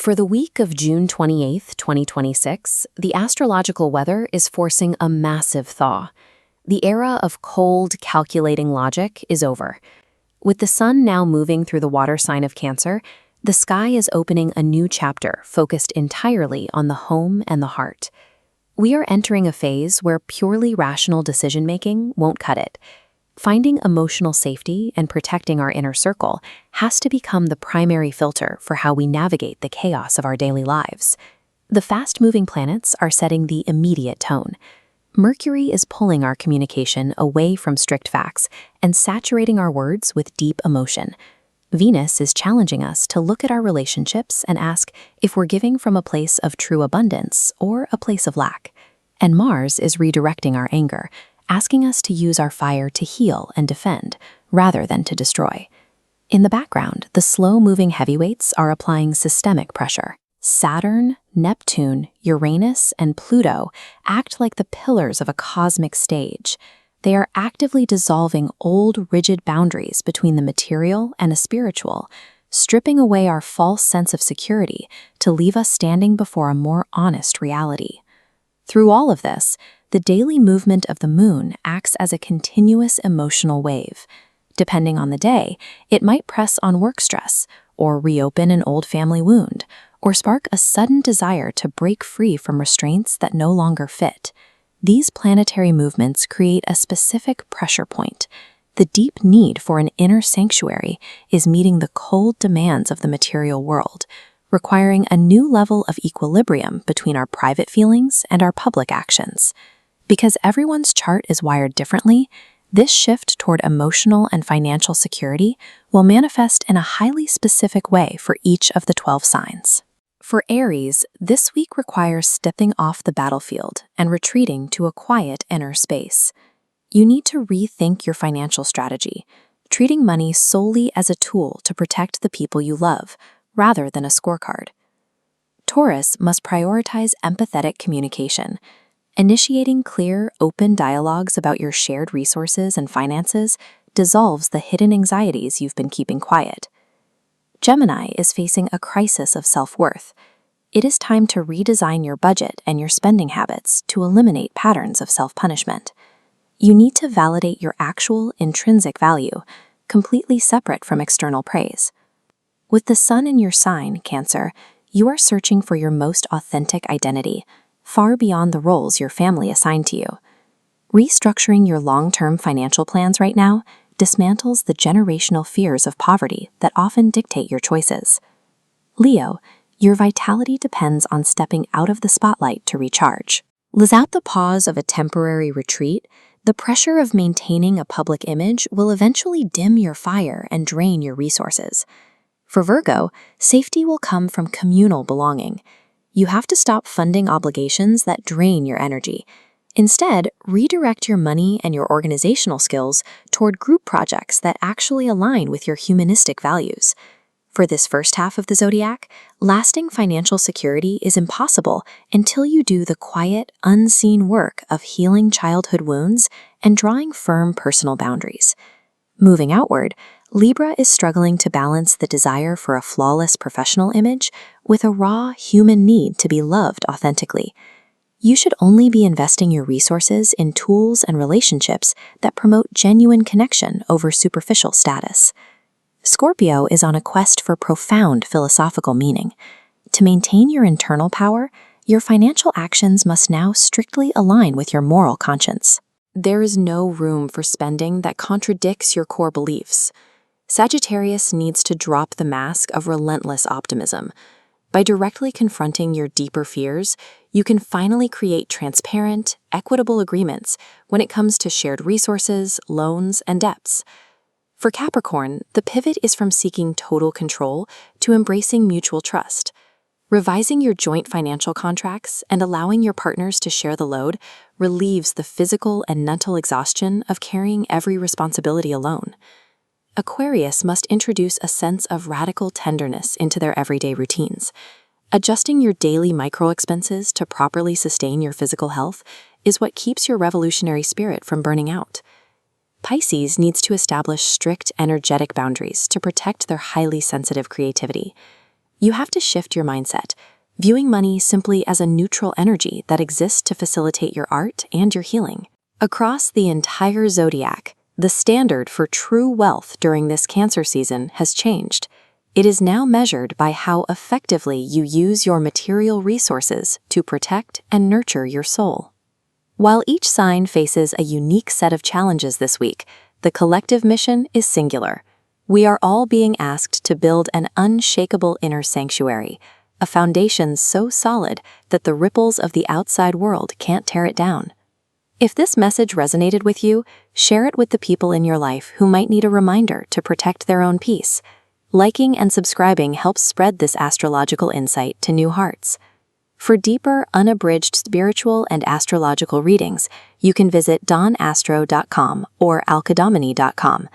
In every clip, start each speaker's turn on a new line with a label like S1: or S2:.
S1: For the week of June 28th, 2026, the astrological weather is forcing a massive thaw. The era of cold, calculating logic is over. With the sun now moving through the water sign of Cancer, the sky is opening a new chapter focused entirely on the home and the heart. We are entering a phase where purely rational decision-making won't cut it. Finding emotional safety and protecting our inner circle has to become the primary filter for how we navigate the chaos of our daily lives. The fast-moving planets are setting the immediate tone. Mercury is pulling our communication away from strict facts and saturating our words with deep emotion. Venus is challenging us to look at our relationships and ask if we're giving from a place of true abundance or a place of lack. And Mars is redirecting our anger, asking us to use our fire to heal and defend, rather than to destroy. In the background, the slow-moving heavyweights are applying systemic pressure. Saturn, Neptune, Uranus, and Pluto act like the pillars of a cosmic stage. They are actively dissolving old, rigid boundaries between the material and the spiritual, stripping away our false sense of security to leave us standing before a more honest reality. Through all of this, the daily movement of the moon acts as a continuous emotional wave. Depending on the day, it might press on work stress, or reopen an old family wound, or spark a sudden desire to break free from restraints that no longer fit. These planetary movements create a specific pressure point. The deep need for an inner sanctuary is meeting the cold demands of the material world, requiring a new level of equilibrium between our private feelings and our public actions. Because everyone's chart is wired differently, this shift toward emotional and financial security will manifest in a highly specific way for each of the 12 signs. For Aries, this week requires stepping off the battlefield and retreating to a quiet inner space. You need to rethink your financial strategy, treating money solely as a tool to protect the people you love, rather than a scorecard. Taurus must prioritize empathetic communication. Initiating clear, open dialogues about your shared resources and finances dissolves the hidden anxieties you've been keeping quiet. Gemini is facing a crisis of self-worth. It is time to redesign your budget and your spending habits to eliminate patterns of self-punishment. You need to validate your actual intrinsic value, completely separate from external praise. With the sun in your sign, Cancer, you are searching for your most authentic identity, far beyond the roles your family assigned to you. Restructuring your long-term financial plans right now dismantles the generational fears of poverty that often dictate your choices. Leo, your vitality depends on stepping out of the spotlight to recharge. Without the pause of a temporary retreat, the pressure of maintaining a public image will eventually dim your fire and drain your resources. For Virgo, safety will come from communal belonging. You have to stop funding obligations that drain your energy. Instead, redirect your money and your organizational skills toward group projects that actually align with your humanistic values. For this first half of the zodiac, lasting financial security is impossible until you do the quiet, unseen work of healing childhood wounds and drawing firm personal boundaries. Moving outward, Libra is struggling to balance the desire for a flawless professional image with a raw human need to be loved authentically. You should only be investing your resources in tools and relationships that promote genuine connection over superficial status. Scorpio is on a quest for profound philosophical meaning. To maintain your internal power, your financial actions must now strictly align with your moral conscience. There is no room for spending that contradicts your core beliefs. Sagittarius needs to drop the mask of relentless optimism. By directly confronting your deeper fears, you can finally create transparent, equitable agreements when it comes to shared resources, loans, and debts. For Capricorn, the pivot is from seeking total control to embracing mutual trust. Revising your joint financial contracts and allowing your partners to share the load relieves the physical and mental exhaustion of carrying every responsibility alone. Aquarius must introduce a sense of radical tenderness into their everyday routines. Adjusting your daily micro-expenses to properly sustain your physical health is what keeps your revolutionary spirit from burning out. Pisces needs to establish strict energetic boundaries to protect their highly sensitive creativity. You have to shift your mindset, viewing money simply as a neutral energy that exists to facilitate your art and your healing. Across the entire zodiac, the standard for true wealth during this Cancer season has changed. It is now measured by how effectively you use your material resources to protect and nurture your soul. While each sign faces a unique set of challenges this week, the collective mission is singular. We are all being asked to build an unshakable inner sanctuary, a foundation so solid that the ripples of the outside world can't tear it down. If this message resonated with you, share it with the people in your life who might need a reminder to protect their own peace. Liking and subscribing helps spread this astrological insight to new hearts. For deeper, unabridged spiritual and astrological readings, you can visit donastro.com or alkadomini.com.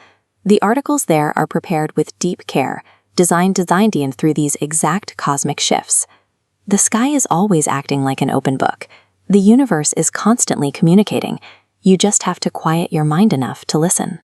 S1: The articles there are prepared with deep care, designed in through these exact cosmic shifts. The sky is always acting like an open book. The universe is constantly communicating. You just have to quiet your mind enough to listen.